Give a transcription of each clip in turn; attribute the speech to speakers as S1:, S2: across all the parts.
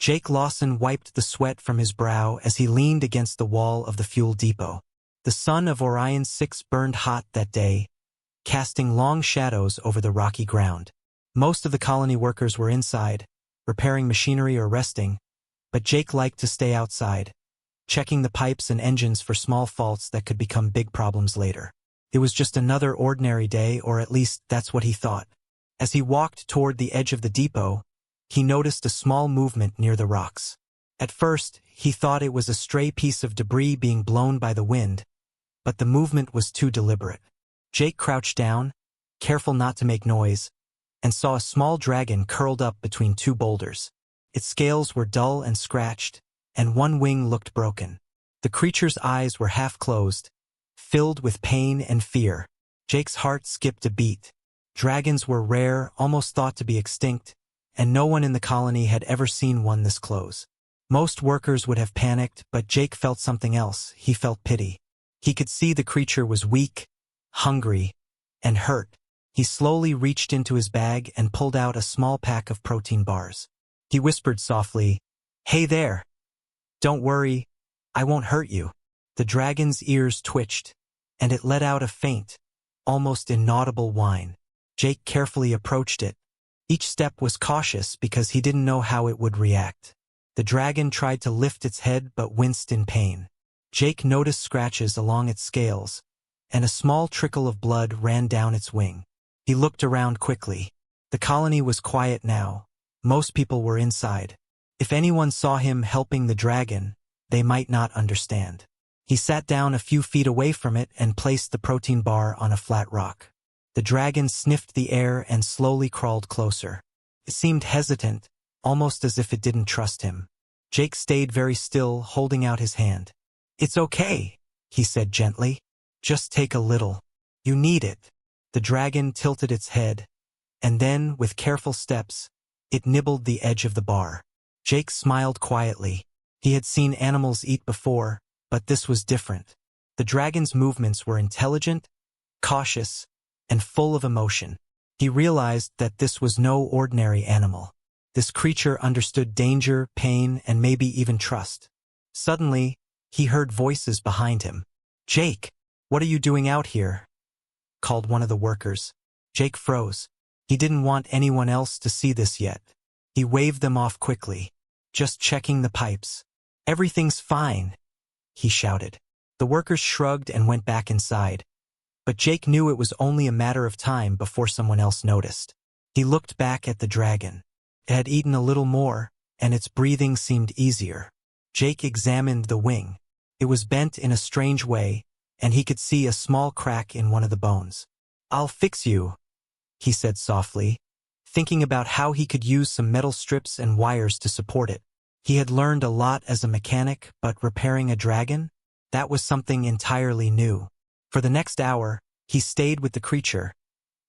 S1: Jake Lawson wiped the sweat from his brow as he leaned against the wall of the fuel depot. The sun of Orion 6 burned hot that day, casting long shadows over the rocky ground. Most of the colony workers were inside, repairing machinery or resting, but Jake liked to stay outside, checking the pipes and engines for small faults that could become big problems later. It was just another ordinary day, or at least that's what he thought. As he walked toward the edge of the depot, he noticed a small movement near the rocks. At first, he thought it was a stray piece of debris being blown by the wind, but the movement was too deliberate. Jake crouched down, careful not to make noise, and saw a small dragon curled up between two boulders. Its scales were dull and scratched, and one wing looked broken. The creature's eyes were half closed, filled with pain and fear. Jake's heart skipped a beat. Dragons were rare, almost thought to be extinct, and no one in the colony had ever seen one this close. Most workers would have panicked, but Jake felt something else. He felt pity. He could see the creature was weak, hungry, and hurt. He slowly reached into his bag and pulled out a small pack of protein bars. He whispered softly, "Hey there. Don't worry, I won't hurt you." The dragon's ears twitched, and it let out a faint, almost inaudible whine. Jake carefully approached it. Each step was cautious because he didn't know how it would react. The dragon tried to lift its head but winced in pain. Jake noticed scratches along its scales, and a small trickle of blood ran down its wing. He looked around quickly. The colony was quiet now. Most people were inside. If anyone saw him helping the dragon, they might not understand. He sat down a few feet away from it and placed the protein bar on a flat rock. The dragon sniffed the air and slowly crawled closer. It seemed hesitant, almost as if it didn't trust him. Jake stayed very still, holding out his hand. "It's okay," he said gently. "Just take a little. You need it." The dragon tilted its head, and then, with careful steps, it nibbled the edge of the bar. Jake smiled quietly. He had seen animals eat before, but this was different. The dragon's movements were intelligent, cautious, and full of emotion. He realized that this was no ordinary animal. This creature understood danger, pain, and maybe even trust. Suddenly, he heard voices behind him. "Jake, what are you doing out here?" called one of the workers. Jake froze. He didn't want anyone else to see this yet. He waved them off quickly. "Just checking the pipes." "Everything's fine," he shouted. The workers shrugged and went back inside. But Jake knew it was only a matter of time before someone else noticed. He looked back at the dragon. It had eaten a little more, and its breathing seemed easier. Jake examined the wing. It was bent in a strange way, and he could see a small crack in one of the bones. "I'll fix you," he said softly, thinking about how he could use some metal strips and wires to support it. He had learned a lot as a mechanic, but repairing a dragon? That was something entirely new. For the next hour, he stayed with the creature,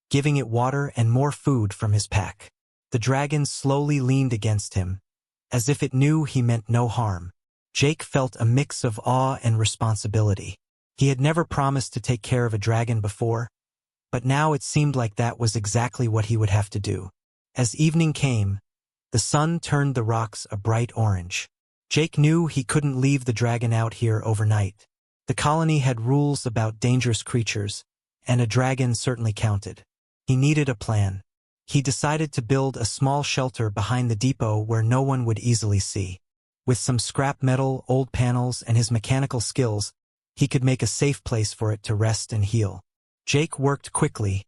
S1: giving it water and more food from his pack. The dragon slowly leaned against him, as if it knew he meant no harm. Jake felt a mix of awe and responsibility. He had never promised to take care of a dragon before, but now it seemed like that was exactly what he would have to do. As evening came, the sun turned the rocks a bright orange. Jake knew he couldn't leave the dragon out here overnight. The colony had rules about dangerous creatures, and a dragon certainly counted. He needed a plan. He decided to build a small shelter behind the depot where no one would easily see. With some scrap metal, old panels, and his mechanical skills, he could make a safe place for it to rest and heal. Jake worked quickly,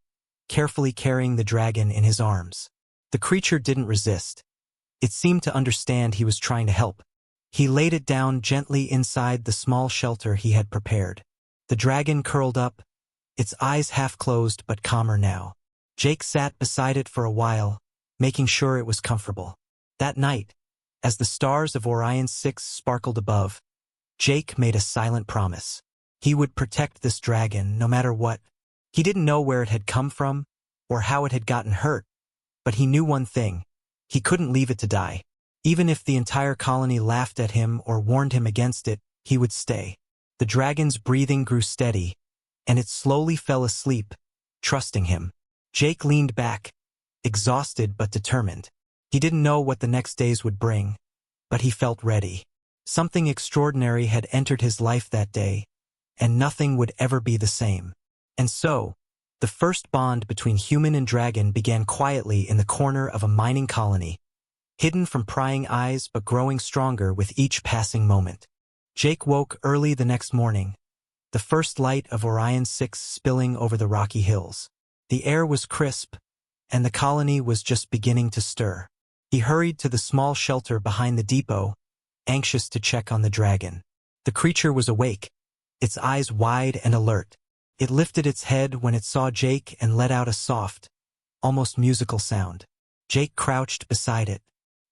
S1: carefully carrying the dragon in his arms. The creature didn't resist. It seemed to understand he was trying to help. He laid it down gently inside the small shelter he had prepared. The dragon curled up, its eyes half closed but calmer now. Jake sat beside it for a while, making sure it was comfortable. That night, as the stars of Orion 6 sparkled above, Jake made a silent promise. He would protect this dragon no matter what. He didn't know where it had come from or how it had gotten hurt, but he knew one thing: he couldn't leave it to die. Even if the entire colony laughed at him or warned him against it, he would stay. The dragon's breathing grew steady, and it slowly fell asleep, trusting him. Jake leaned back, exhausted but determined. He didn't know what the next days would bring, but he felt ready. Something extraordinary had entered his life that day, and nothing would ever be the same. And so, the first bond between human and dragon began quietly in the corner of a mining colony, hidden from prying eyes but growing stronger with each passing moment. Jake woke early the next morning, the first light of Orion 6 spilling over the rocky hills. The air was crisp, and the colony was just beginning to stir. He hurried to the small shelter behind the depot, anxious to check on the dragon. The creature was awake, its eyes wide and alert. It lifted its head when it saw Jake and let out a soft, almost musical sound. Jake crouched beside it.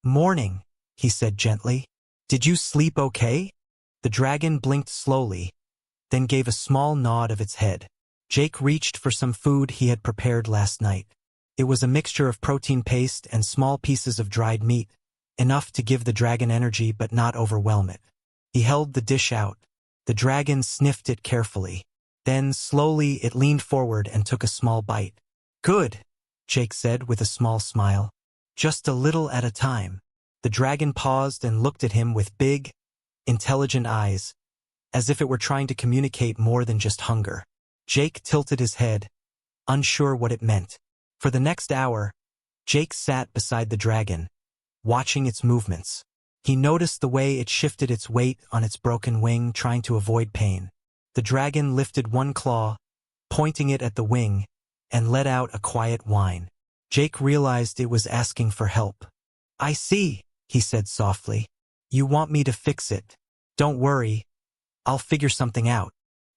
S1: "Morning," he said gently. "Did you sleep okay?" The dragon blinked slowly, then gave a small nod of its head. Jake reached for some food he had prepared last night. It was a mixture of protein paste and small pieces of dried meat, enough to give the dragon energy but not overwhelm it. He held the dish out. The dragon sniffed it carefully. Then, slowly, it leaned forward and took a small bite. "Good," Jake said with a small smile. "Just a little at a time." The dragon paused and looked at him with big, intelligent eyes, as if it were trying to communicate more than just hunger. Jake tilted his head, unsure what it meant. For the next hour, Jake sat beside the dragon, watching its movements. He noticed the way it shifted its weight on its broken wing, trying to avoid pain. The dragon lifted one claw, pointing it at the wing, and let out a quiet whine. Jake realized it was asking for help. "I see," he said softly. "You want me to fix it. Don't worry, I'll figure something out."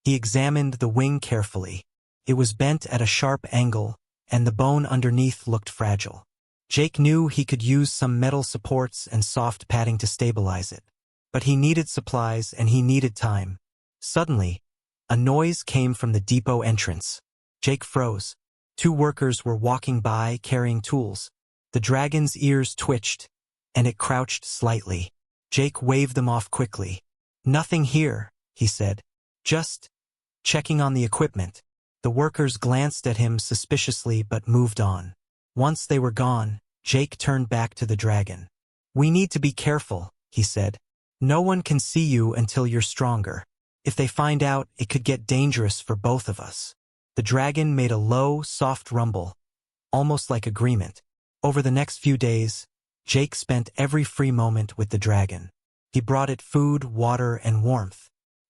S1: He examined the wing carefully. It was bent at a sharp angle, and the bone underneath looked fragile. Jake knew he could use some metal supports and soft padding to stabilize it. But he needed supplies and he needed time. Suddenly, a noise came from the depot entrance. Jake froze. 2 workers were walking by carrying tools. The dragon's ears twitched, and it crouched slightly. Jake waved them off quickly. "Nothing here," he said. "Just checking on the equipment." The workers glanced at him suspiciously but moved on. Once they were gone, Jake turned back to the dragon. "We need to be careful," he said. "No one can see you until you're stronger. If they find out, it could get dangerous for both of us." The dragon made a low, soft rumble, almost like agreement. Over the next few days, Jake spent every free moment with the dragon. He brought it food, water, and warmth.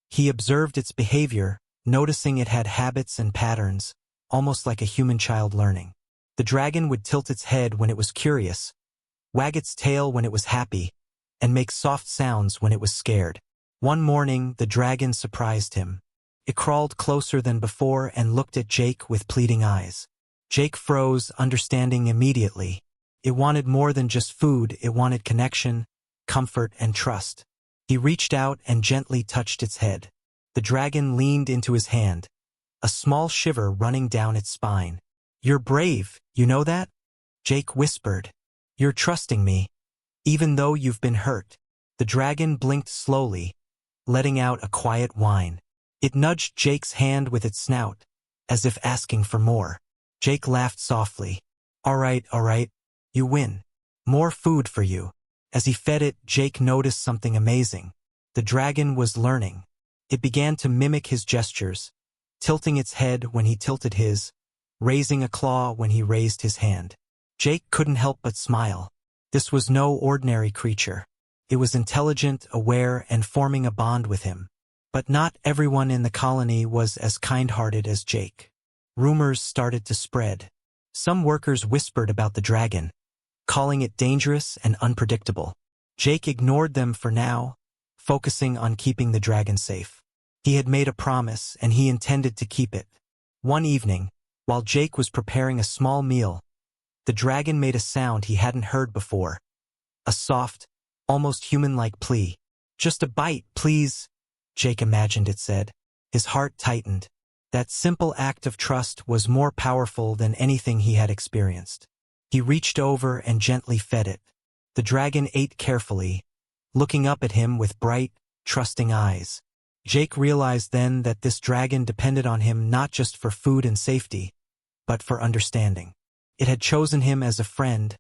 S1: He observed its behavior, noticing it had habits and patterns, almost like a human child learning. The dragon would tilt its head when it was curious, wag its tail when it was happy, and make soft sounds when it was scared. One morning, the dragon surprised him. It crawled closer than before and looked at Jake with pleading eyes. Jake froze, understanding immediately. It wanted more than just food, it wanted connection, comfort, and trust. He reached out and gently touched its head. The dragon leaned into his hand, a small shiver running down its spine. "You're brave, you know that?" Jake whispered. "You're trusting me, even though you've been hurt." The dragon blinked slowly, letting out a quiet whine. It nudged Jake's hand with its snout, as if asking for more. Jake laughed softly. All right, you win. More food for you." As he fed it, Jake noticed something amazing. The dragon was learning. It began to mimic his gestures, tilting its head when he tilted his, raising a claw when he raised his hand. Jake couldn't help but smile. This was no ordinary creature. It was intelligent, aware, and forming a bond with him. But not everyone in the colony was as kind-hearted as Jake. Rumors started to spread. Some workers whispered about the dragon, calling it dangerous and unpredictable. Jake ignored them for now, focusing on keeping the dragon safe. He had made a promise, and he intended to keep it. One evening, while Jake was preparing a small meal, the dragon made a sound he hadn't heard before. A soft, almost human-like plea. "Just a bite, please," Jake imagined it said. His heart tightened. That simple act of trust was more powerful than anything he had experienced. He reached over and gently fed it. The dragon ate carefully, looking up at him with bright, trusting eyes. Jake realized then that this dragon depended on him not just for food and safety, but for understanding. It had chosen him as a friend,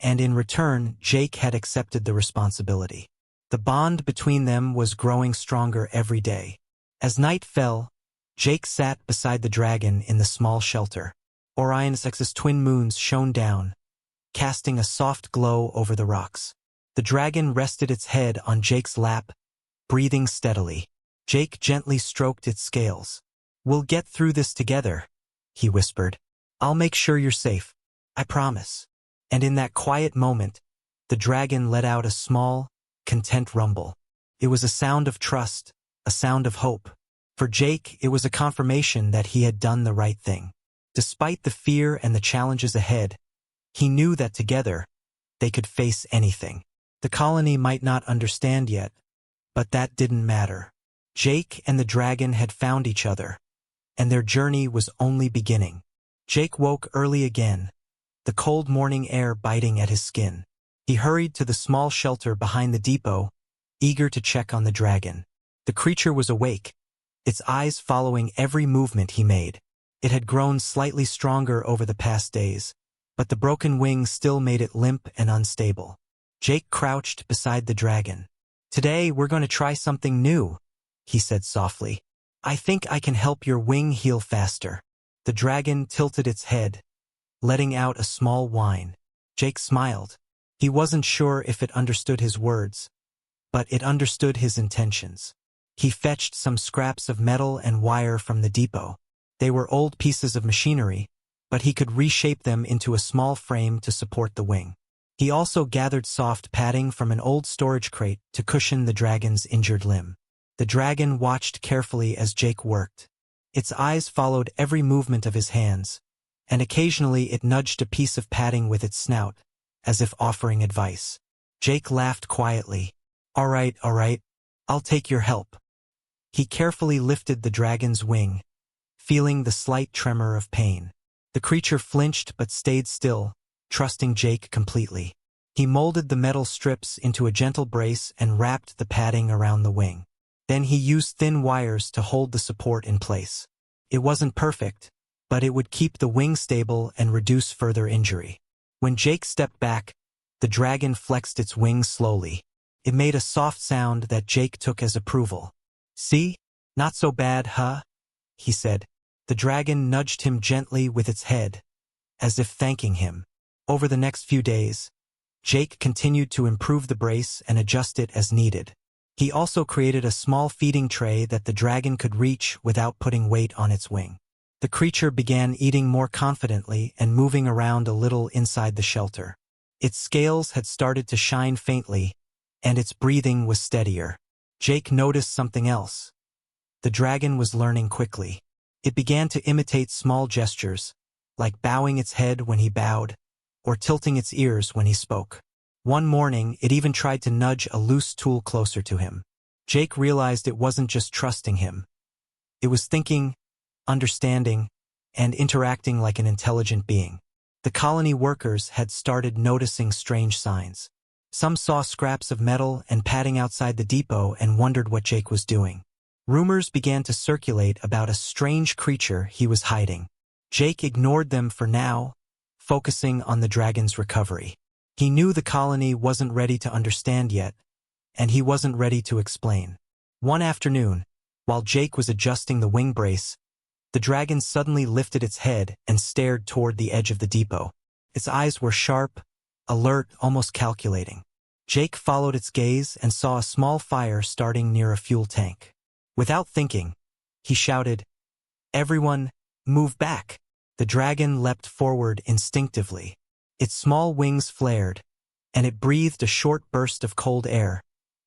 S1: and in return, Jake had accepted the responsibility. The bond between them was growing stronger every day. As night fell, Jake sat beside the dragon in the small shelter. Orion's twin moons shone down, casting a soft glow over the rocks. The dragon rested its head on Jake's lap, breathing steadily. Jake gently stroked its scales. "We'll get through this together," he whispered. "I'll make sure you're safe. I promise." And in that quiet moment, the dragon let out a small, content rumble. It was a sound of trust, a sound of hope. For Jake, it was a confirmation that he had done the right thing. Despite the fear and the challenges ahead, he knew that together, they could face anything. The colony might not understand yet, but that didn't matter. Jake and the dragon had found each other, and their journey was only beginning. Jake woke early again, the cold morning air biting at his skin. He hurried to the small shelter behind the depot, eager to check on the dragon. The creature was awake, its eyes following every movement he made. It had grown slightly stronger over the past days, but the broken wing still made it limp and unstable. Jake crouched beside the dragon. "Today we're going to try something new," he said softly. "I think I can help your wing heal faster." The dragon tilted its head, letting out a small whine. Jake smiled. He wasn't sure if it understood his words, but it understood his intentions. He fetched some scraps of metal and wire from the depot. They were old pieces of machinery, but he could reshape them into a small frame to support the wing. He also gathered soft padding from an old storage crate to cushion the dragon's injured limb. The dragon watched carefully as Jake worked. Its eyes followed every movement of his hands, and occasionally it nudged a piece of padding with its snout, as if offering advice. Jake laughed quietly. All right, I'll take your help." He carefully lifted the dragon's wing, feeling the slight tremor of pain. The creature flinched but stayed still, trusting Jake completely. He molded the metal strips into a gentle brace and wrapped the padding around the wing. Then he used thin wires to hold the support in place. It wasn't perfect, but it would keep the wing stable and reduce further injury. When Jake stepped back, the dragon flexed its wings slowly. It made a soft sound that Jake took as approval. "See? Not so bad, huh?" he said. The dragon nudged him gently with its head, as if thanking him. Over the next few days, Jake continued to improve the brace and adjust it as needed. He also created a small feeding tray that the dragon could reach without putting weight on its wing. The creature began eating more confidently and moving around a little inside the shelter. Its scales had started to shine faintly, and its breathing was steadier. Jake noticed something else. The dragon was learning quickly. It began to imitate small gestures, like bowing its head when he bowed, or tilting its ears when he spoke. One morning, it even tried to nudge a loose tool closer to him. Jake realized it wasn't just trusting him. It was thinking, understanding, and interacting like an intelligent being. The colony workers had started noticing strange signs. Some saw scraps of metal and padding outside the depot and wondered what Jake was doing. Rumors began to circulate about a strange creature he was hiding. Jake ignored them for now, focusing on the dragon's recovery. He knew the colony wasn't ready to understand yet, and he wasn't ready to explain. One afternoon, while Jake was adjusting the wing brace, the dragon suddenly lifted its head and stared toward the edge of the depot. Its eyes were sharp, alert, almost calculating. Jake followed its gaze and saw a small fire starting near a fuel tank. Without thinking, he shouted, "Everyone, move back!" The dragon leapt forward instinctively. Its small wings flared, and it breathed a short burst of cold air,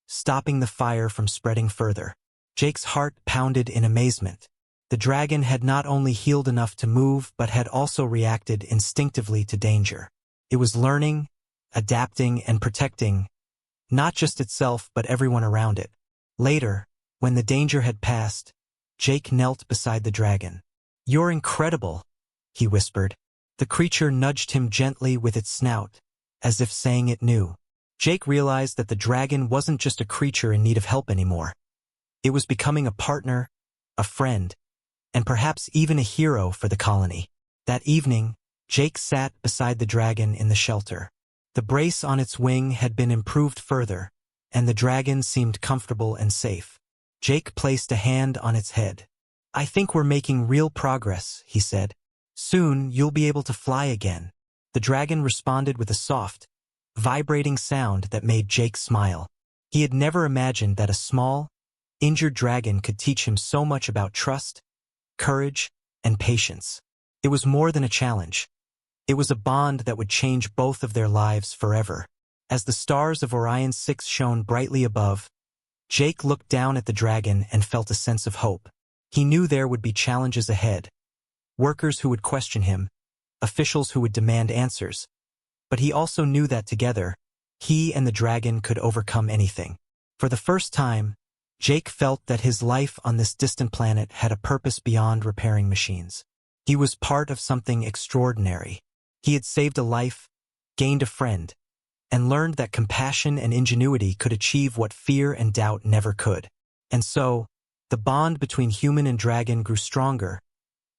S1: stopping the fire from spreading further. Jake's heart pounded in amazement. The dragon had not only healed enough to move but had also reacted instinctively to danger. It was learning, adapting, and protecting, not just itself but everyone around it. Later, when the danger had passed, Jake knelt beside the dragon. "You're incredible," he whispered. The creature nudged him gently with its snout, as if saying it knew. Jake realized that the dragon wasn't just a creature in need of help anymore. It was becoming a partner, a friend, and perhaps even a hero for the colony. That evening, Jake sat beside the dragon in the shelter. The brace on its wing had been improved further, and the dragon seemed comfortable and safe. Jake placed a hand on its head. "I think we're making real progress," he said. "Soon you'll be able to fly again." The dragon responded with a soft, vibrating sound that made Jake smile. He had never imagined that a small, injured dragon could teach him so much about trust, courage, and patience. It was more than a challenge. It was a bond that would change both of their lives forever. As the stars of Orion 6 shone brightly above, Jake looked down at the dragon and felt a sense of hope. He knew there would be challenges ahead, workers who would question him, officials who would demand answers. But he also knew that together, he and the dragon could overcome anything. For the first time, Jake felt that his life on this distant planet had a purpose beyond repairing machines. He was part of something extraordinary. He had saved a life, gained a friend, and learned that compassion and ingenuity could achieve what fear and doubt never could. And so, the bond between human and dragon grew stronger,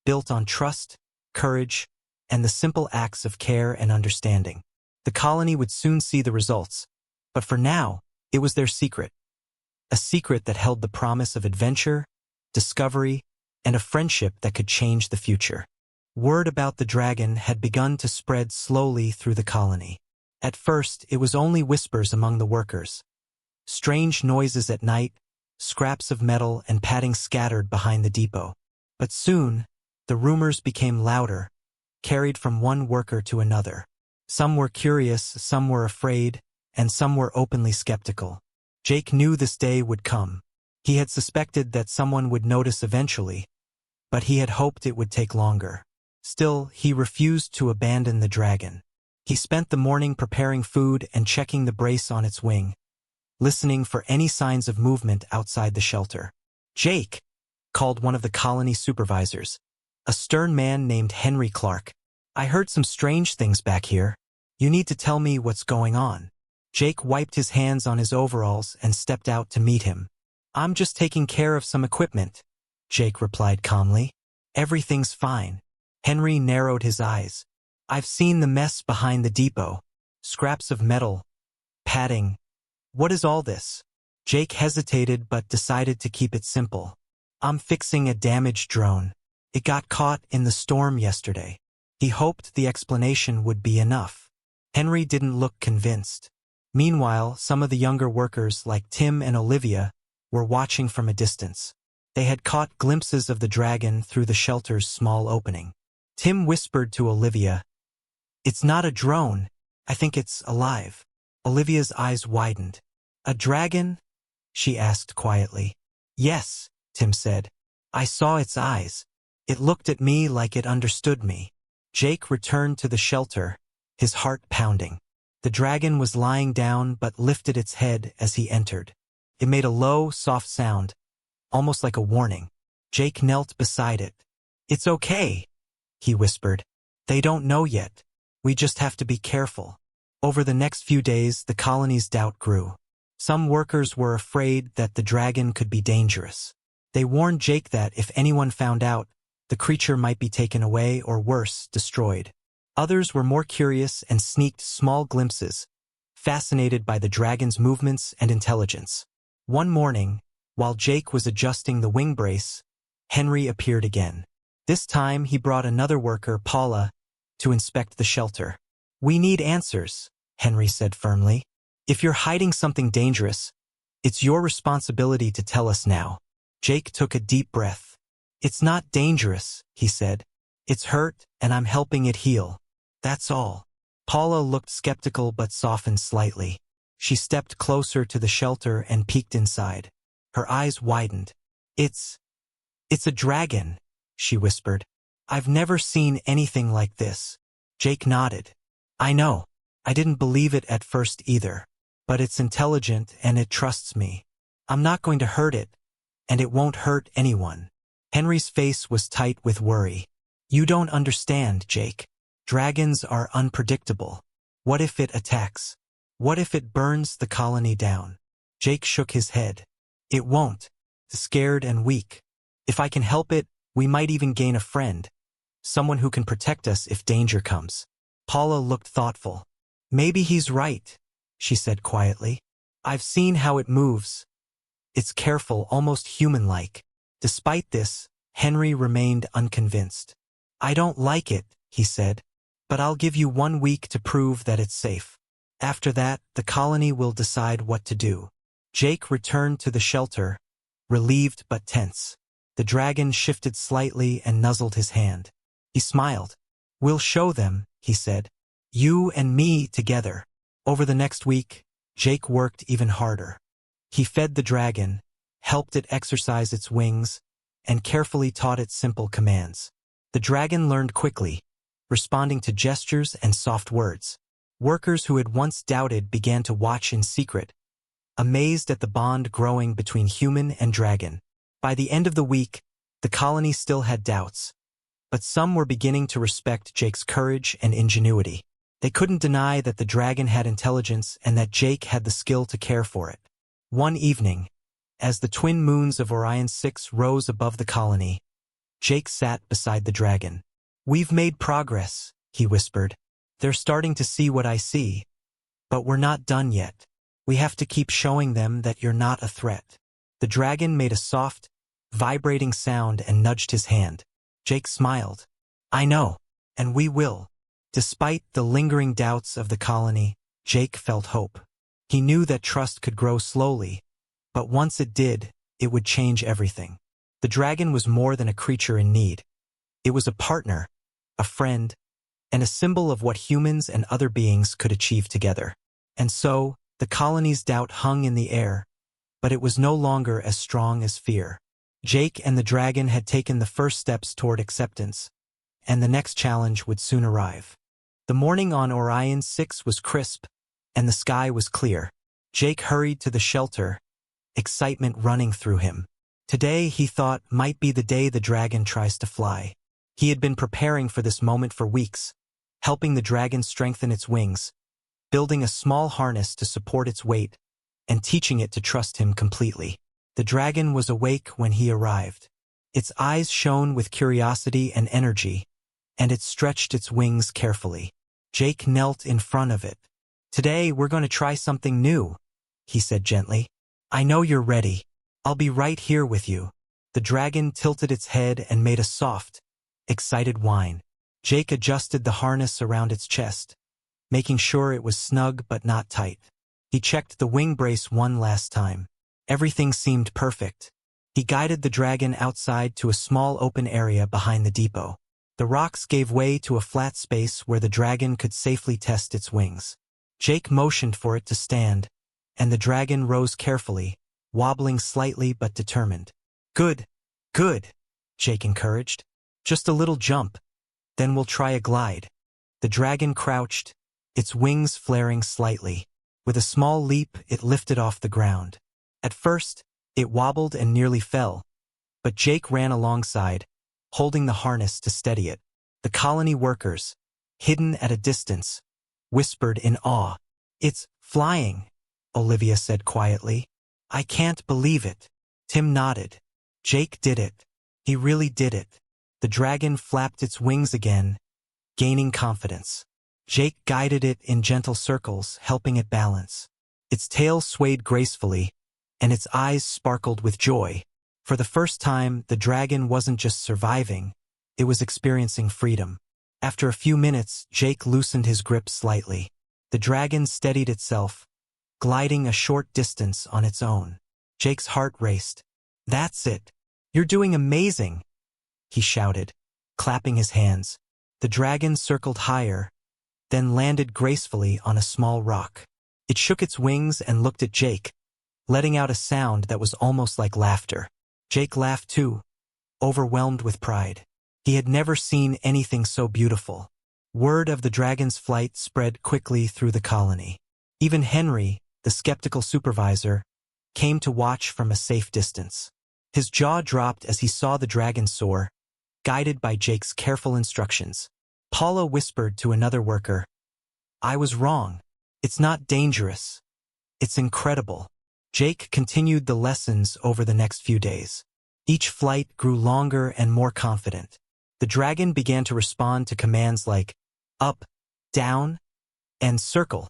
S1: built on trust, courage, and the simple acts of care and understanding. The colony would soon see the results, but for now, it was their secret. A secret that held the promise of adventure, discovery, and a friendship that could change the future. Word about the dragon had begun to spread slowly through the colony. At first, it was only whispers among the workers. Strange noises at night, scraps of metal and padding scattered behind the depot. But soon, the rumors became louder, carried from one worker to another. Some were curious, some were afraid, and some were openly skeptical. Jake knew this day would come. He had suspected that someone would notice eventually, but he had hoped it would take longer. Still, he refused to abandon the dragon. He spent the morning preparing food and checking the brace on its wing, listening for any signs of movement outside the shelter. "Jake," called one of the colony supervisors, a stern man named Henry Clark. "I heard some strange things back here. You need to tell me what's going on." Jake wiped his hands on his overalls and stepped out to meet him. "I'm just taking care of some equipment," Jake replied calmly. "Everything's fine." Henry narrowed his eyes. "I've seen the mess behind the depot. Scraps of metal, padding. What is all this?" Jake hesitated but decided to keep it simple. "I'm fixing a damaged drone. It got caught in the storm yesterday." He hoped the explanation would be enough. Henry didn't look convinced. Meanwhile, some of the younger workers, like Tim and Olivia, were watching from a distance. They had caught glimpses of the dragon through the shelter's small opening. Tim whispered to Olivia, "It's not a drone. I think it's alive." Olivia's eyes widened. "A dragon?" she asked quietly. "Yes," Tim said. "I saw its eyes. It looked at me like it understood me." Jake returned to the shelter, his heart pounding. The dragon was lying down but lifted its head as he entered. It made a low, soft sound, almost like a warning. Jake knelt beside it. "It's okay," he whispered. "They don't know yet. We just have to be careful." Over the next few days, the colony's doubt grew. Some workers were afraid that the dragon could be dangerous. They warned Jake that if anyone found out, the creature might be taken away or worse, destroyed. Others were more curious and sneaked small glimpses, fascinated by the dragon's movements and intelligence. One morning, while Jake was adjusting the wing brace, Henry appeared again. This time he brought another worker, Paula, to inspect the shelter. "We need answers," Henry said firmly. "If you're hiding something dangerous, it's your responsibility to tell us now." Jake took a deep breath. "It's not dangerous," he said. "It's hurt, and I'm helping it heal. That's all." Paula looked skeptical but softened slightly. She stepped closer to the shelter and peeked inside. Her eyes widened. It's a dragon," she whispered. "I've never seen anything like this." Jake nodded. "I know. I didn't believe it at first either. But it's intelligent and it trusts me. I'm not going to hurt it, and it won't hurt anyone." Henry's face was tight with worry. "You don't understand, Jake. Dragons are unpredictable. What if it attacks? What if it burns the colony down?" Jake shook his head. "It won't. Scared and weak. If I can help it, we might even gain a friend. Someone who can protect us if danger comes." Paula looked thoughtful. Maybe he's right, she said quietly. I've seen how it moves. It's careful, almost human-like. Despite this, Henry remained unconvinced. I don't like it, he said, but I'll give you 1 week to prove that it's safe. After that, the colony will decide what to do. Jake returned to the shelter, relieved but tense. The dragon shifted slightly and nuzzled his hand. He smiled. We'll show them, he said. You and me together. Over the next week, Jake worked even harder. He fed the dragon, helped it exercise its wings, and carefully taught it simple commands. The dragon learned quickly, responding to gestures and soft words. Workers who had once doubted began to watch in secret, amazed at the bond growing between human and dragon. By the end of the week, the colony still had doubts, but some were beginning to respect Jake's courage and ingenuity. They couldn't deny that the dragon had intelligence and that Jake had the skill to care for it. One evening, as the twin moons of Orion 6 rose above the colony, Jake sat beside the dragon. We've made progress, he whispered. They're starting to see what I see. But we're not done yet. We have to keep showing them that you're not a threat. The dragon made a soft, vibrating sound and nudged his hand. Jake smiled. I know, and we will. Despite the lingering doubts of the colony, Jake felt hope. He knew that trust could grow slowly, but once it did, it would change everything. The dragon was more than a creature in need. It was a partner, a friend, and a symbol of what humans and other beings could achieve together. And so, the colony's doubt hung in the air, but it was no longer as strong as fear. Jake and the dragon had taken the first steps toward acceptance, and the next challenge would soon arrive. The morning on Orion 6 was crisp, and the sky was clear. Jake hurried to the shelter, excitement running through him. Today, he thought, might be the day the dragon tries to fly. He had been preparing for this moment for weeks, helping the dragon strengthen its wings, building a small harness to support its weight, and teaching it to trust him completely. The dragon was awake when he arrived. Its eyes shone with curiosity and energy, and it stretched its wings carefully. Jake knelt in front of it. Today, we're going to try something new, he said gently. I know you're ready. I'll be right here with you. The dragon tilted its head and made a soft, excited whine. Jake adjusted the harness around its chest, making sure it was snug but not tight. He checked the wing brace one last time. Everything seemed perfect. He guided the dragon outside to a small open area behind the depot. The rocks gave way to a flat space where the dragon could safely test its wings. Jake motioned for it to stand, and the dragon rose carefully, wobbling slightly but determined. Good, good, Jake encouraged. Just a little jump, then we'll try a glide. The dragon crouched, its wings flaring slightly. With a small leap, it lifted off the ground. At first, it wobbled and nearly fell, but Jake ran alongside, holding the harness to steady it. The colony workers, hidden at a distance, whispered in awe. It's flying, Olivia said quietly. I can't believe it. Tim nodded. Jake did it. He really did it. The dragon flapped its wings again, gaining confidence. Jake guided it in gentle circles, helping it balance. Its tail swayed gracefully, and its eyes sparkled with joy. For the first time, the dragon wasn't just surviving, it was experiencing freedom. After a few minutes, Jake loosened his grip slightly. The dragon steadied itself, gliding a short distance on its own. Jake's heart raced. That's it. You're doing amazing, he shouted, clapping his hands. The dragon circled higher, then landed gracefully on a small rock. It shook its wings and looked at Jake, letting out a sound that was almost like laughter. Jake laughed too, overwhelmed with pride. He had never seen anything so beautiful. Word of the dragon's flight spread quickly through the colony. Even Henry, the skeptical supervisor, came to watch from a safe distance. His jaw dropped as he saw the dragon soar, guided by Jake's careful instructions. Paula whispered to another worker, I was wrong. It's not dangerous. It's incredible. Jake continued the lessons over the next few days. Each flight grew longer and more confident. The dragon began to respond to commands like up, down, and circle.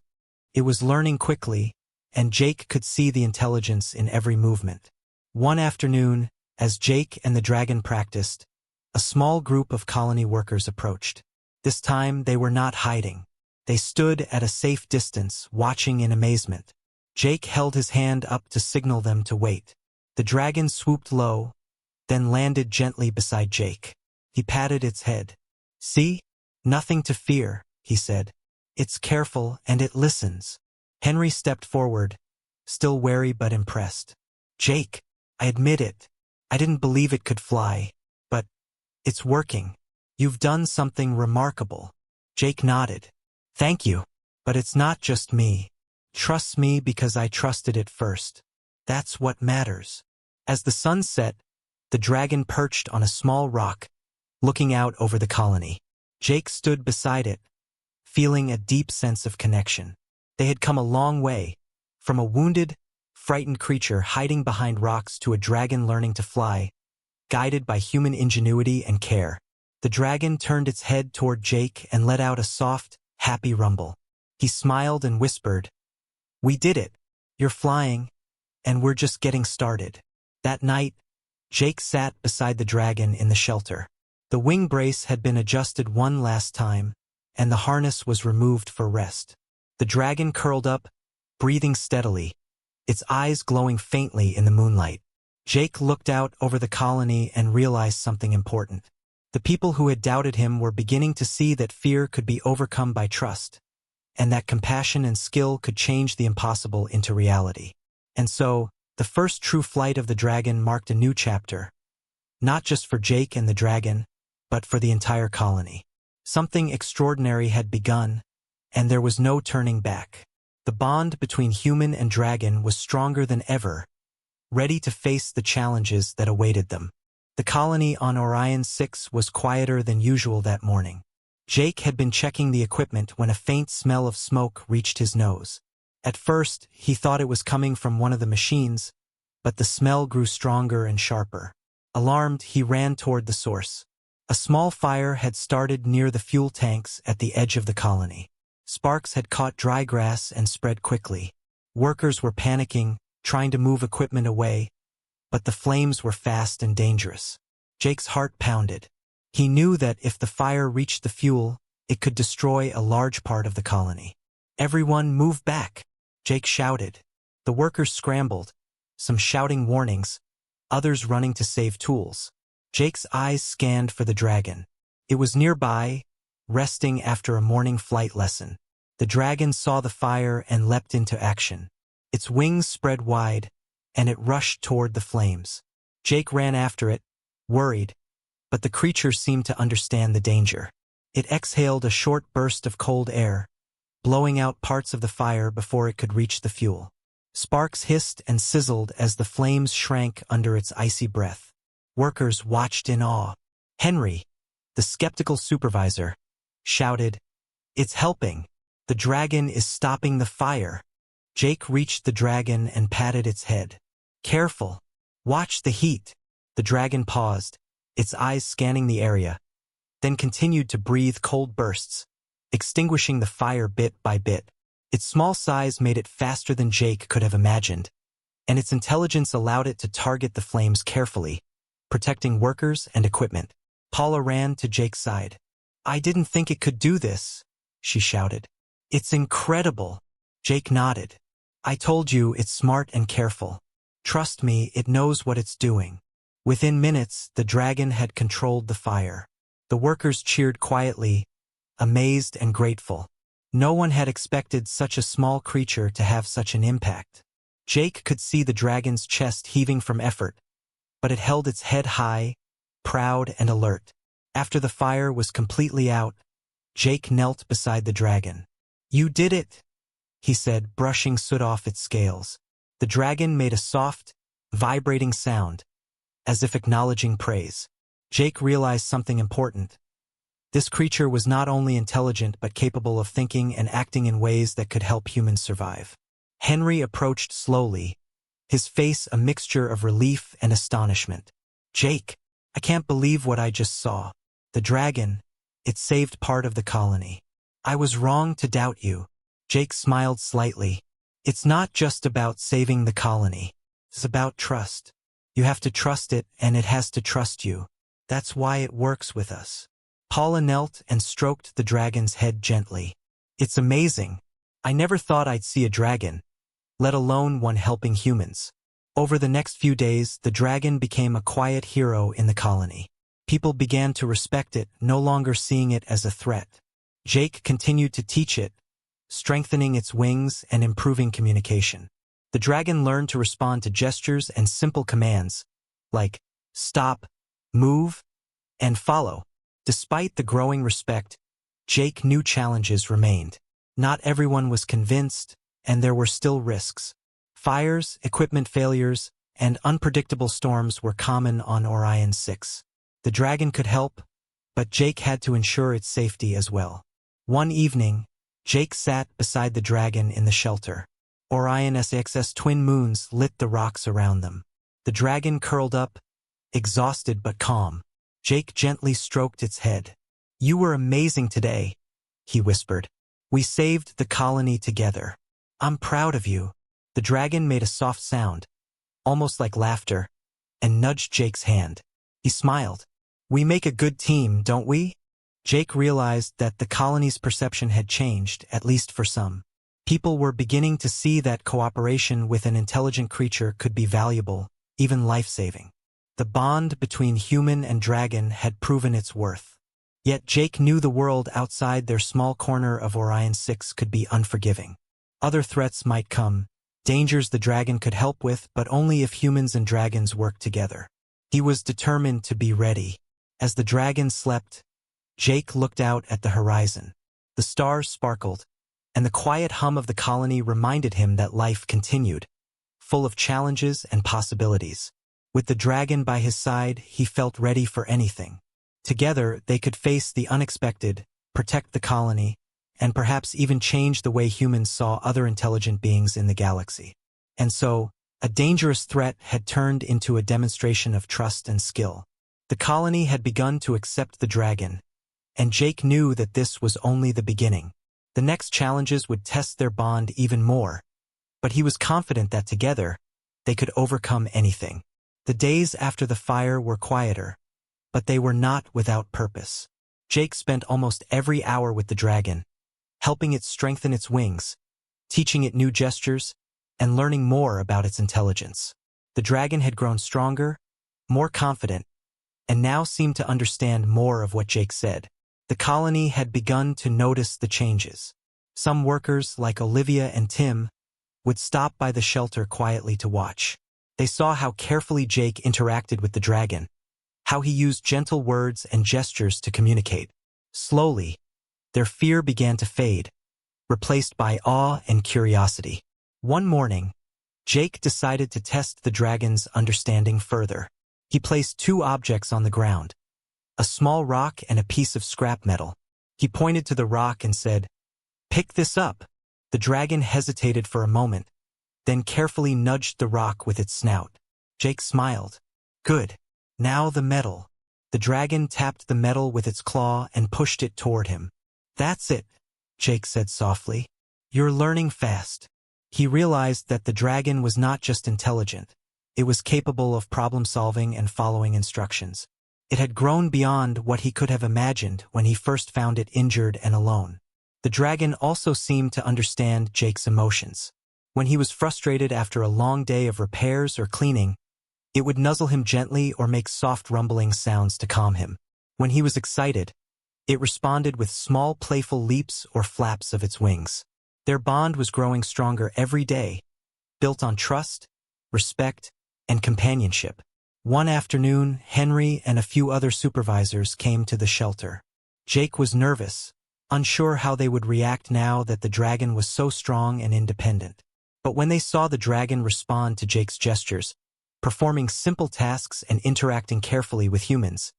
S1: It was learning quickly, and Jake could see the intelligence in every movement. One afternoon, as Jake and the dragon practiced, a small group of colony workers approached. This time they were not hiding. They stood at a safe distance, watching in amazement. Jake held his hand up to signal them to wait. The dragon swooped low, then landed gently beside Jake. He patted its head. "See? Nothing to fear," he said. "It's careful and it listens." Henry stepped forward, still wary but impressed. "Jake, I admit it. I didn't believe it could fly. But it's working. You've done something remarkable." Jake nodded. "Thank you. But it's not just me. Trust me because I trusted it first. That's what matters." As the sun set, the dragon perched on a small rock, looking out over the colony. Jake stood beside it, feeling a deep sense of connection. They had come a long way, from a wounded, frightened creature hiding behind rocks to a dragon learning to fly, guided by human ingenuity and care. The dragon turned its head toward Jake and let out a soft, happy rumble. He smiled and whispered, "We did it. You're flying, and we're just getting started." That night, Jake sat beside the dragon in the shelter. The wing brace had been adjusted one last time, and the harness was removed for rest. The dragon curled up, breathing steadily, its eyes glowing faintly in the moonlight. Jake looked out over the colony and realized something important. The people who had doubted him were beginning to see that fear could be overcome by trust, and that compassion and skill could change the impossible into reality. And so, the first true flight of the dragon marked a new chapter, not just for Jake and the dragon, but for the entire colony. Something extraordinary had begun, and there was no turning back. The bond between human and dragon was stronger than ever, ready to face the challenges that awaited them. The colony on Orion 6 was quieter than usual that morning. Jake had been checking the equipment when a faint smell of smoke reached his nose. At first, he thought it was coming from one of the machines, but the smell grew stronger and sharper. Alarmed, he ran toward the source. A small fire had started near the fuel tanks at the edge of the colony. Sparks had caught dry grass and spread quickly. Workers were panicking, trying to move equipment away, but the flames were fast and dangerous. Jake's heart pounded. He knew that if the fire reached the fuel, it could destroy a large part of the colony. "Everyone move back!" Jake shouted. The workers scrambled, some shouting warnings, others running to save tools. Jake's eyes scanned for the dragon. It was nearby, resting after a morning flight lesson. The dragon saw the fire and leapt into action. Its wings spread wide, and it rushed toward the flames. Jake ran after it, worried, but the creature seemed to understand the danger. It exhaled a short burst of cold air, blowing out parts of the fire before it could reach the fuel. Sparks hissed and sizzled as the flames shrank under its icy breath. Workers watched in awe. Henry, the skeptical supervisor, shouted, "It's helping. The dragon is stopping the fire." Jake reached the dragon and patted its head. "Careful. Watch the heat." The dragon paused, its eyes scanning the area, then continued to breathe cold bursts, extinguishing the fire bit by bit. Its small size made it faster than Jake could have imagined, and its intelligence allowed it to target the flames carefully, protecting workers and equipment. Paula ran to Jake's side. "I didn't think it could do this," she shouted. "It's incredible." Jake nodded. "I told you it's smart and careful. Trust me, it knows what it's doing." Within minutes, the dragon had controlled the fire. The workers cheered quietly, amazed and grateful. No one had expected such a small creature to have such an impact. Jake could see the dragon's chest heaving from effort, but it held its head high, proud and alert. After the fire was completely out, Jake knelt beside the dragon. "You did it," he said, brushing soot off its scales. The dragon made a soft, vibrating sound, as if acknowledging praise. Jake realized something important. This creature was not only intelligent but capable of thinking and acting in ways that could help humans survive. Henry approached slowly, his face a mixture of relief and astonishment. "Jake, I can't believe what I just saw. The dragon, it saved part of the colony. I was wrong to doubt you." Jake smiled slightly. It's not just about saving the colony. It's about trust. You have to trust it, and it has to trust you. That's why it works with us. Paula knelt and stroked the dragon's head gently. It's amazing. I never thought I'd see a dragon, let alone one helping humans. Over the next few days, the dragon became a quiet hero in the colony. People began to respect it, no longer seeing it as a threat. Jake continued to teach it, strengthening its wings and improving communication. The dragon learned to respond to gestures and simple commands, like stop, move, and follow. Despite the growing respect, Jake knew challenges remained. Not everyone was convinced, and there were still risks. Fires, equipment failures, and unpredictable storms were common on Orion 6. The dragon could help, but Jake had to ensure its safety as well. One evening, Jake sat beside the dragon in the shelter. Orion 6's twin moons lit the rocks around them. The dragon curled up, exhausted but calm. Jake gently stroked its head. "You were amazing today," he whispered. "We saved the colony together. I'm proud of you." The dragon made a soft sound, almost like laughter, and nudged Jake's hand. He smiled. "We make a good team, don't we?" Jake realized that the colony's perception had changed, at least for some. People were beginning to see that cooperation with an intelligent creature could be valuable, even life-saving. The bond between human and dragon had proven its worth. Yet Jake knew the world outside their small corner of Orion 6 could be unforgiving. Other threats might come, dangers the dragon could help with, but only if humans and dragons worked together. He was determined to be ready. As the dragon slept, Jake looked out at the horizon. The stars sparkled, and the quiet hum of the colony reminded him that life continued, full of challenges and possibilities. With the dragon by his side, he felt ready for anything. Together, they could face the unexpected, protect the colony, and perhaps even change the way humans saw other intelligent beings in the galaxy. And so, a dangerous threat had turned into a demonstration of trust and skill. The colony had begun to accept the dragon, and Jake knew that this was only the beginning. The next challenges would test their bond even more, but he was confident that together, they could overcome anything. The days after the fire were quieter, but they were not without purpose. Jake spent almost every hour with the dragon, helping it strengthen its wings, teaching it new gestures, and learning more about its intelligence. The dragon had grown stronger, more confident, and now seemed to understand more of what Jake said. The colony had begun to notice the changes. Some workers, like Olivia and Tim, would stop by the shelter quietly to watch. They saw how carefully Jake interacted with the dragon, how he used gentle words and gestures to communicate. Slowly, their fear began to fade, replaced by awe and curiosity. One morning, Jake decided to test the dragon's understanding further. He placed two objects on the ground, a small rock and a piece of scrap metal. He pointed to the rock and said, "Pick this up." The dragon hesitated for a moment, then carefully nudged the rock with its snout. Jake smiled. "Good. Now the metal." The dragon tapped the metal with its claw and pushed it toward him. "That's it," Jake said softly. "You're learning fast." He realized that the dragon was not just intelligent. It was capable of problem-solving and following instructions. It had grown beyond what he could have imagined when he first found it injured and alone. The dragon also seemed to understand Jake's emotions. When he was frustrated after a long day of repairs or cleaning, it would nuzzle him gently or make soft rumbling sounds to calm him. When he was excited, it responded with small playful leaps or flaps of its wings. Their bond was growing stronger every day, built on trust, respect, and companionship. One afternoon, Henry and a few other supervisors came to the shelter. Jake was nervous, unsure how they would react now that the dragon was so strong and independent. But when they saw the dragon respond to Jake's gestures, performing simple tasks and interacting carefully with humans,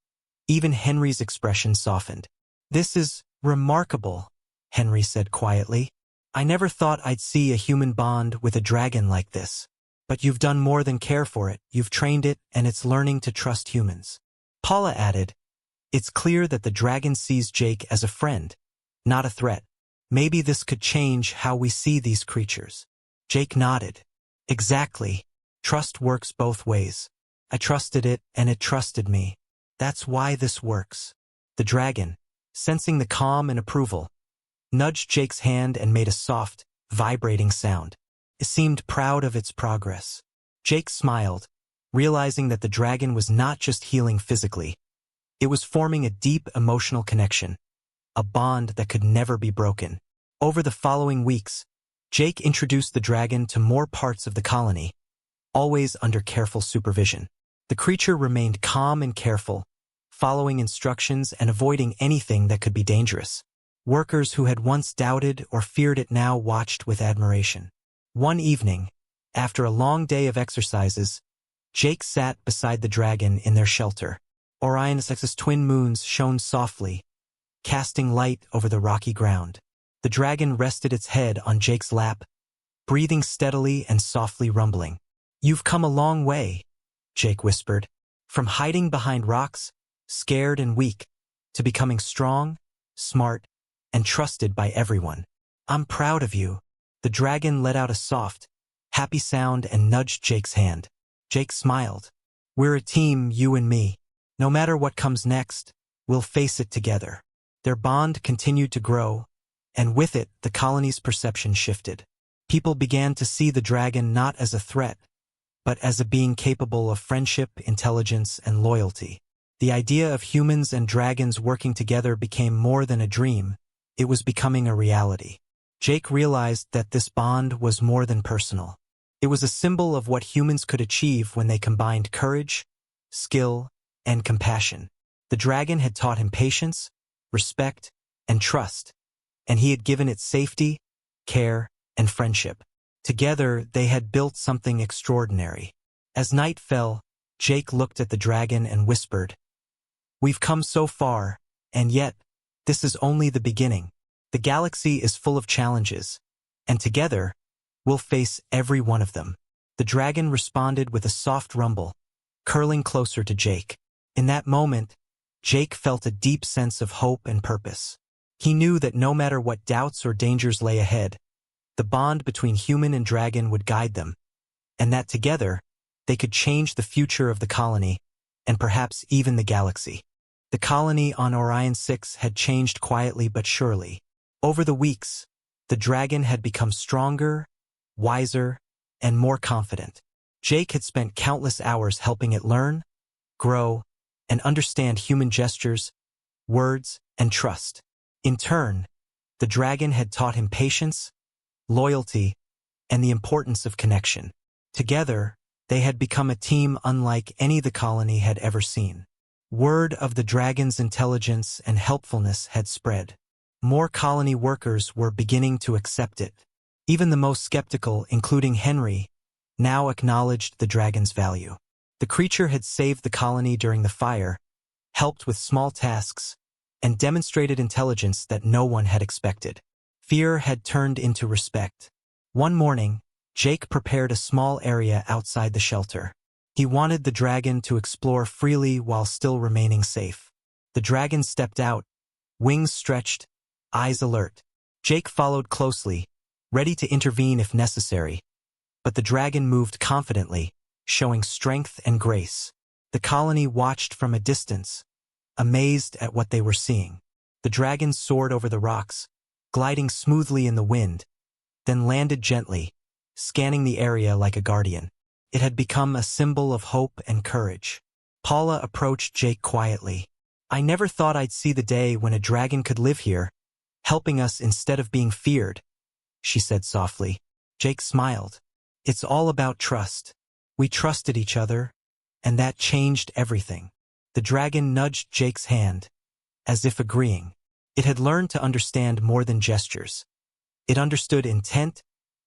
S1: even Henry's expression softened. "This is remarkable," Henry said quietly. "I never thought I'd see a human bond with a dragon like this. But you've done more than care for it, you've trained it, and it's learning to trust humans." Paula added, "It's clear that the dragon sees Jake as a friend, not a threat." Maybe this could change how we see these creatures. Jake nodded. Exactly. Trust works both ways. I trusted it, and it trusted me. That's why this works. The dragon, sensing the calm and approval, nudged Jake's hand and made a soft, vibrating sound. It seemed proud of its progress. Jake smiled, realizing that the dragon was not just healing physically. It was forming a deep emotional connection, a bond that could never be broken. Over the following weeks, Jake introduced the dragon to more parts of the colony, always under careful supervision. The creature remained calm and careful, following instructions and avoiding anything that could be dangerous. Workers who had once doubted or feared it now watched with admiration. One evening, after a long day of exercises, Jake sat beside the dragon in their shelter. Orion's twin moons shone softly, casting light over the rocky ground. The dragon rested its head on Jake's lap, breathing steadily and softly rumbling. "You've come a long way," Jake whispered. "From hiding behind rocks, scared and weak, to becoming strong, smart, and trusted by everyone. I'm proud of you." The dragon let out a soft, happy sound and nudged Jake's hand. Jake smiled. "We're a team, you and me. No matter what comes next, we'll face it together." Their bond continued to grow, and with it, the colony's perception shifted. People began to see the dragon not as a threat, but as a being capable of friendship, intelligence, and loyalty. The idea of humans and dragons working together became more than a dream. It was becoming a reality. Jake realized that this bond was more than personal. It was a symbol of what humans could achieve when they combined courage, skill, and compassion. The dragon had taught him patience, respect, and trust, and he had given it safety, care, and friendship. Together, they had built something extraordinary. As night fell, Jake looked at the dragon and whispered, "We've come so far, and yet, this is only the beginning. The galaxy is full of challenges, and together, we'll face every one of them." The dragon responded with a soft rumble, curling closer to Jake. In that moment, Jake felt a deep sense of hope and purpose. He knew that no matter what doubts or dangers lay ahead, the bond between human and dragon would guide them, and that together, they could change the future of the colony, and perhaps even the galaxy. The colony on Orion 6 had changed quietly but surely. Over the weeks, the dragon had become stronger, wiser, and more confident. Jake had spent countless hours helping it learn, grow, and understand human gestures, words, and trust. In turn, the dragon had taught him patience, loyalty, and the importance of connection. Together, they had become a team unlike any the colony had ever seen. Word of the dragon's intelligence and helpfulness had spread. More colony workers were beginning to accept it. Even the most skeptical, including Henry, now acknowledged the dragon's value. The creature had saved the colony during the fire, helped with small tasks, and demonstrated intelligence that no one had expected. Fear had turned into respect. One morning, Jake prepared a small area outside the shelter. He wanted the dragon to explore freely while still remaining safe. The dragon stepped out, wings stretched, eyes alert. Jake followed closely, ready to intervene if necessary. But the dragon moved confidently, showing strength and grace. The colony watched from a distance, amazed at what they were seeing. The dragon soared over the rocks, gliding smoothly in the wind, then landed gently, scanning the area like a guardian. It had become a symbol of hope and courage. Paula approached Jake quietly. "I never thought I'd see the day when a dragon could live here, helping us instead of being feared," she said softly. Jake smiled. "It's all about trust. We trusted each other, and that changed everything." The dragon nudged Jake's hand, as if agreeing. It had learned to understand more than gestures. It understood intent,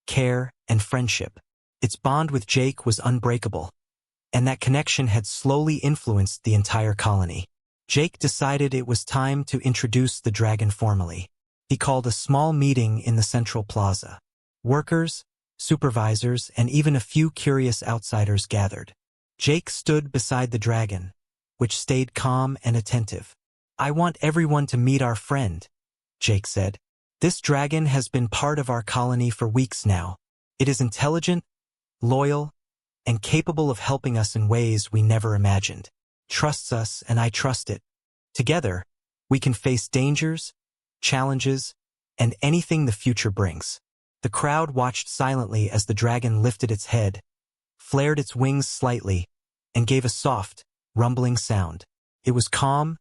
S1: care, and friendship. Its bond with Jake was unbreakable, and that connection had slowly influenced the entire colony. Jake decided it was time to introduce the dragon formally. He called a small meeting in the central plaza. Workers, supervisors, and even a few curious outsiders gathered. Jake stood beside the dragon, which stayed calm and attentive. "I want everyone to meet our friend," Jake said. This dragon has been part of our colony for weeks now. It is intelligent, loyal, and capable of helping us in ways we never imagined. Trusts us, and I trust it. Together, we can face dangers, challenges, and anything the future brings. The crowd watched silently as the dragon lifted its head, flared its wings slightly, and gave a soft, rumbling sound. It was calm,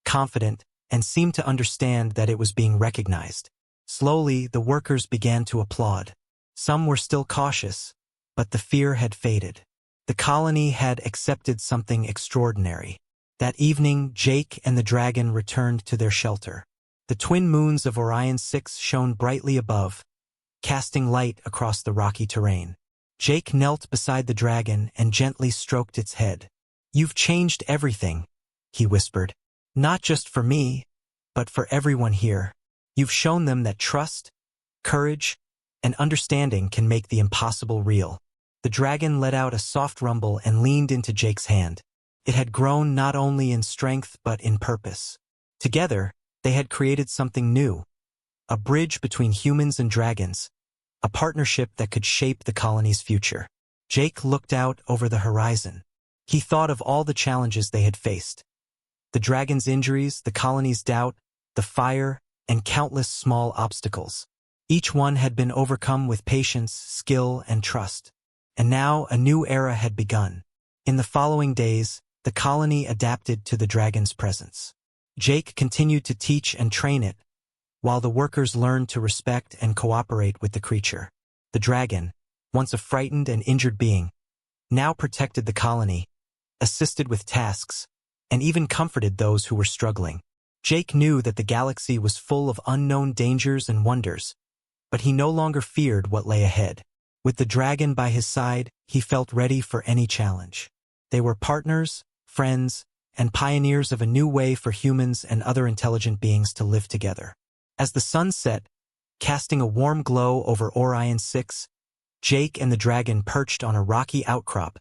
S1: confident, and seemed to understand that it was being recognized. Slowly, the workers began to applaud. Some were still cautious, but the fear had faded. The colony had accepted something extraordinary. That evening, Jake and the dragon returned to their shelter. The twin moons of Orion 6 shone brightly above, casting light across the rocky terrain. Jake knelt beside the dragon and gently stroked its head. "You've changed everything," he whispered. "Not just for me, but for everyone here. You've shown them that trust, courage, and understanding can make the impossible real." The dragon let out a soft rumble and leaned into Jake's hand. It had grown not only in strength but in purpose. Together, they had created something new, a bridge between humans and dragons, a partnership that could shape the colony's future. Jake looked out over the horizon. He thought of all the challenges they had faced. The dragon's injuries, the colony's doubt, the fire, and countless small obstacles. Each one had been overcome with patience, skill, and trust. And now a new era had begun. In the following days, the colony adapted to the dragon's presence. Jake continued to teach and train it, while the workers learned to respect and cooperate with the creature. The dragon, once a frightened and injured being, now protected the colony, assisted with tasks, and even comforted those who were struggling. Jake knew that the galaxy was full of unknown dangers and wonders, but he no longer feared what lay ahead. With the dragon by his side, he felt ready for any challenge. They were partners, friends, and pioneers of a new way for humans and other intelligent beings to live together. As the sun set, casting a warm glow over Orion 6, Jake and the dragon perched on a rocky outcrop,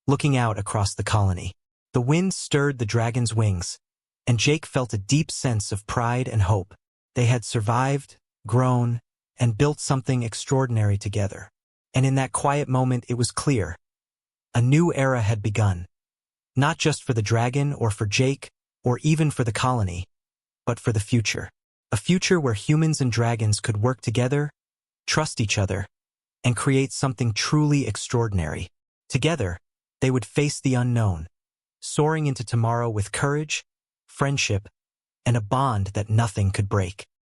S1: looking out across the colony. The wind stirred the dragon's wings, and Jake felt a deep sense of pride and hope. They had survived, grown, and built something extraordinary together. And in that quiet moment it was clear. A new era had begun. Not just for the dragon or for Jake, or even for the colony, but for the future. A future where humans and dragons could work together, trust each other, and create something truly extraordinary. Together, they would face the unknown, soaring into tomorrow with courage, friendship, and a bond that nothing could break.